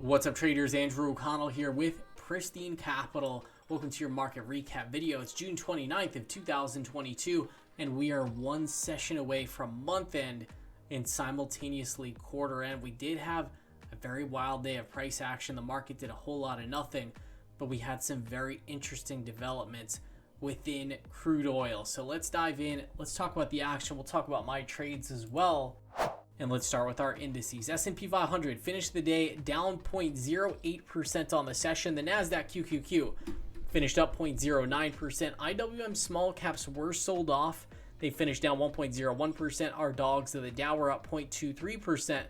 What's up, traders? Andrew O'Connell here with Pristine Capital. Welcome to your market recap video. It's June 29th of 2022, and we are one session away from month end and simultaneously quarter end. We did have a very wild day of price action. The market did a whole lot of nothing, but we had some very interesting developments within crude oil. So let's dive in. Let's talk about the action. We'll talk about my trades as well. And let's start with our indices. S&P 500 finished the day down 0.08% on the session. The NASDAQ QQQ finished up 0.09%. IWM small caps were sold off. They finished down 1.01%. Our dogs of the Dow were up 0.23%.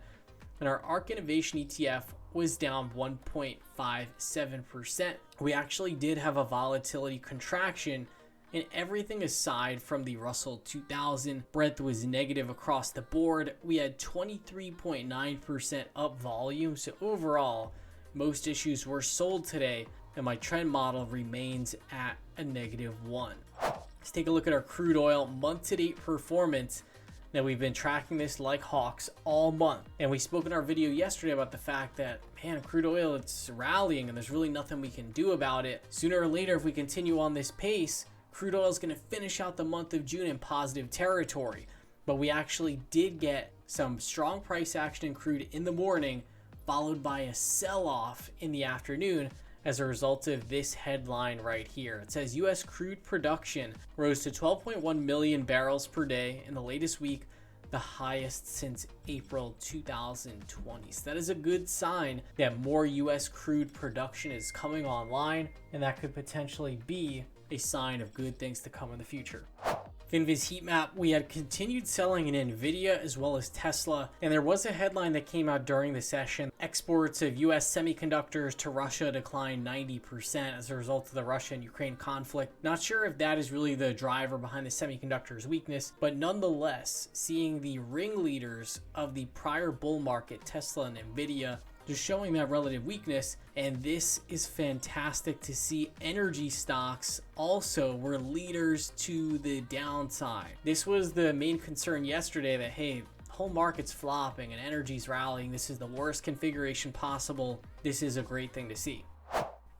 And our ARK Innovation ETF was down 1.57%. We actually did have a volatility contraction, and everything aside from the Russell 2000, breadth was negative across the board. We had 23.9% up volume. So overall, most issues were sold today, and my trend model remains at a -1. Let's take a look at our crude oil month-to-date performance. Now, we've been tracking this like hawks all month, and we spoke in our video yesterday about the fact that, man, crude oil, it's rallying and there's really nothing we can do about it. Sooner or later, if we continue on this pace, crude oil is going to finish out the month of June in positive territory. But we actually did get some strong price action in crude in the morning, followed by a sell-off in the afternoon as a result of this headline right here. It says U.S. crude production rose to 12.1 million barrels per day in the latest week, the highest since April 2020. So that is a good sign that more U.S. crude production is coming online, and that could potentially be a sign of good things to come in the future. Finviz Heat Map, we had continued selling in Nvidia as well as Tesla, and there was a headline that came out during the session. Exports of US semiconductors to Russia declined 90% as a result of the Russia and Ukraine conflict. Not sure if that is really the driver behind the semiconductors weakness, but nonetheless, seeing the ringleaders of the prior bull market, Tesla and Nvidia, just showing that relative weakness. And this is fantastic to see. Energy stocks also were leaders to the downside. This was the main concern yesterday, that hey, whole market's flopping and energy's rallying. This is the worst configuration possible. This is a great thing to see.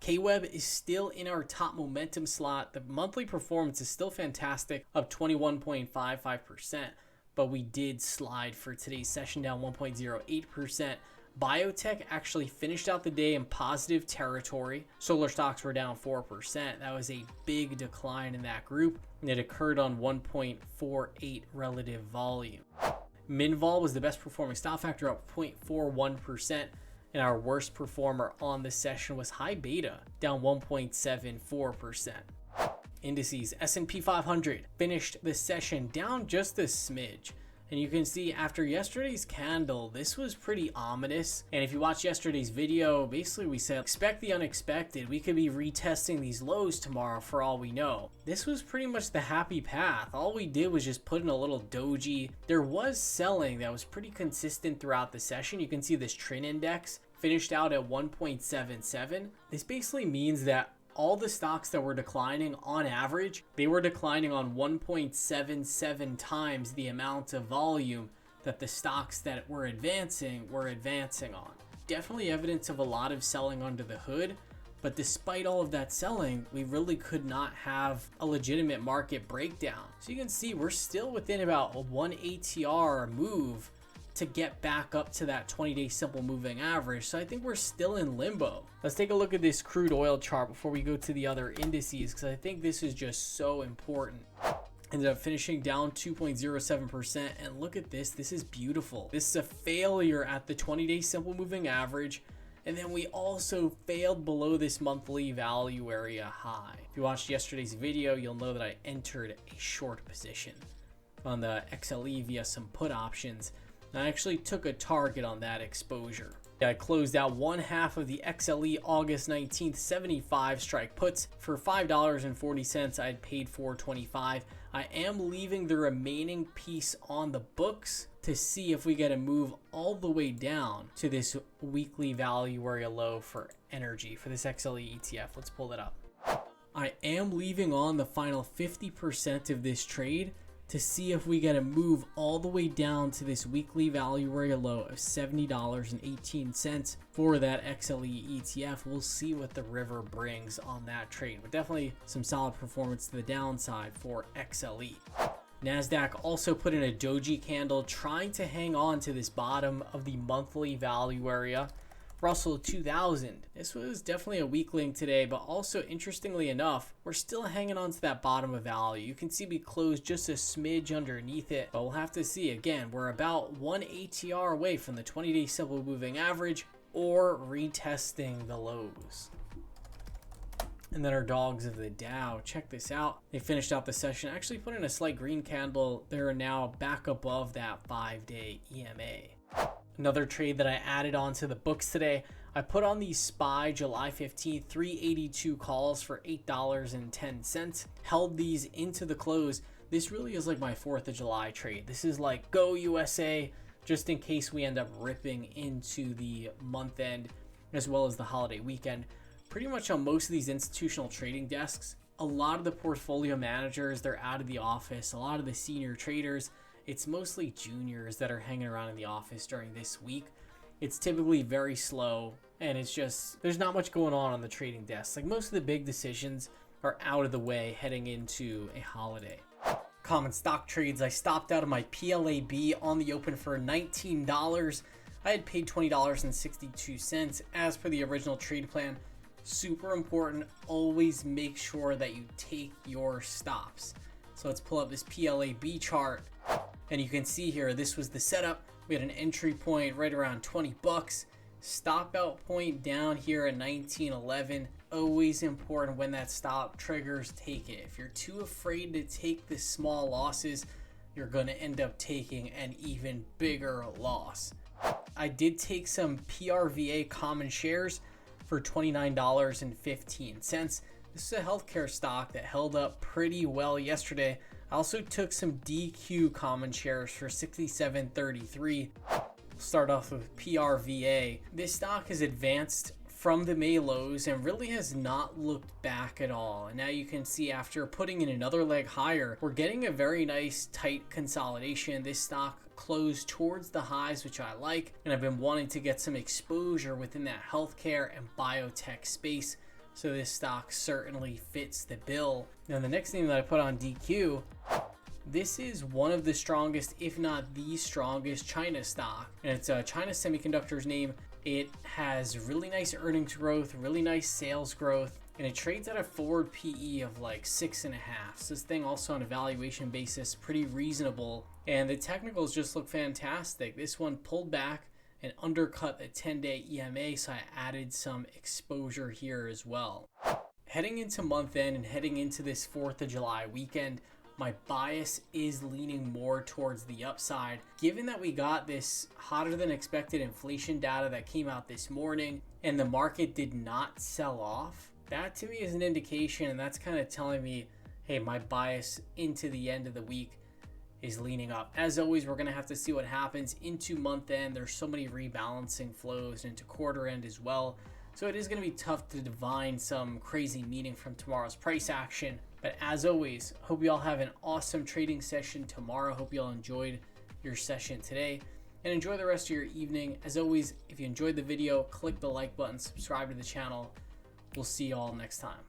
KWEB is still in our top momentum slot. The monthly performance is still fantastic, up 21.55%, but we did slide for today's session, down 1.08%. Biotech actually finished out the day in positive territory. Solar stocks were down 4%. That was a big decline in that group, and it occurred on 1.48 relative volume. Minvol was the best performing stock factor, up 0.41%, and our worst performer on the session was High Beta, down 1.74%. Indices, S&P 500 finished the session down just a smidge. And you can see after yesterday's candle, this was pretty ominous. And if you watch yesterday's video, basically we said, expect the unexpected. We could be retesting these lows tomorrow for all we know. This was pretty much the happy path. All we did was just put in a little doji. There was selling that was pretty consistent throughout the session. You can see this trend index finished out at 1.77. This basically means that all the stocks that were declining, on average, they were declining on 1.77 times the amount of volume that the stocks that were advancing on. Definitely evidence of a lot of selling under the hood, but despite all of that selling, we really could not have a legitimate market breakdown. So you can see we're still within about a 1 ATR move to get back up to that 20-day simple moving average. So I think we're still in limbo. Let's take a look at this crude oil chart before we go to the other indices, because I think this is just so important. Ended up finishing down 2.07%, and look at this. This is beautiful. This is a failure at the 20-day simple moving average, and then we also failed below this monthly value area high. If you watched yesterday's video, you'll know that I entered a short position on the XLE via some put options. I actually took a target on that exposure. I closed out one half of the XLE August 19th 75 strike puts for $5.40. I had paid $4.25. I am leaving the remaining piece on the books to see if we get a move all the way down to this weekly value area low for energy for this XLE ETF. Let's pull that up. I am leaving on the final 50% of this trade to see if we get a move all the way down to this weekly value area low of $70.18 for that XLE ETF. We'll see what the river brings on that trade, but definitely some solid performance to the downside for XLE. NASDAQ also put in a doji candle trying to hang on to this bottom of the monthly value area. Russell 2000. This was definitely a weakling today, but also interestingly enough, we're still hanging on to that bottom of value. You can see we closed just a smidge underneath it, but we'll have to see. Again, we're about 1 ATR away from the 20-day simple moving average or retesting the lows. And then our dogs of the Dow, check this out. They finished out the session, actually put in a slight green candle. They're now back above that 5-day EMA. Another trade that I added onto the books today, I put on the SPY July 15th 382 calls for $8.10. Held these into the close. This really is like my 4th of July trade. This is like go USA, just in case we end up ripping into the month end as well as the holiday weekend. Pretty much on most of these institutional trading desks, a lot of the portfolio managers, they're out of the office. A lot of the senior traders, it's mostly juniors that are hanging around in the office during this week. It's typically very slow, and it's just, there's not much going on the trading desk. Like most of the big decisions are out of the way heading into a holiday. Common stock trades, I stopped out of my PLAB on the open for $19. I had paid $20.62 as per the original trade plan. Super important, always make sure that you take your stops. So let's pull up this PLAB chart. And you can see here, this was the setup. We had an entry point right around 20 bucks. Stop out point down here at 19.11. Always important when that stop triggers, take it. If you're too afraid to take the small losses, you're going to end up taking an even bigger loss. I did take some PRVA common shares for $29.15. This is a healthcare stock that held up pretty well yesterday. I also took some DQ common shares for $67.33. We'll start off with PRVA. This stock has advanced from the May lows and really has not looked back at all. And now you can see after putting in another leg higher, we're getting a very nice tight consolidation. This stock closed towards the highs, which I like, and I've been wanting to get some exposure within that healthcare and biotech space. So this stock certainly fits the bill. Now the next thing that I put on DQ, this is one of the strongest, if not the strongest, China stock. And it's China Semiconductor's name. It has really nice earnings growth, really nice sales growth, and it trades at a forward PE of like 6.5. So this thing also on a valuation basis, pretty reasonable. And the technicals just look fantastic. This one pulled back and undercut the 10-day EMA, so I added some exposure here as well. Heading into month end and heading into this 4th of July weekend, my bias is leaning more towards the upside. Given that we got this hotter than expected inflation data that came out this morning and the market did not sell off, that to me is an indication, and that's kind of telling me, hey, my bias into the end of the week is leaning up. As always, we're going to have to see what happens into month end. There's so many rebalancing flows into quarter end as well. So it is going to be tough to divine some crazy meaning from tomorrow's price action. But as always, hope you all have an awesome trading session tomorrow. Hope you all enjoyed your session today and enjoy the rest of your evening. As always, if you enjoyed the video, click the like button, subscribe to the channel. We'll see you all next time.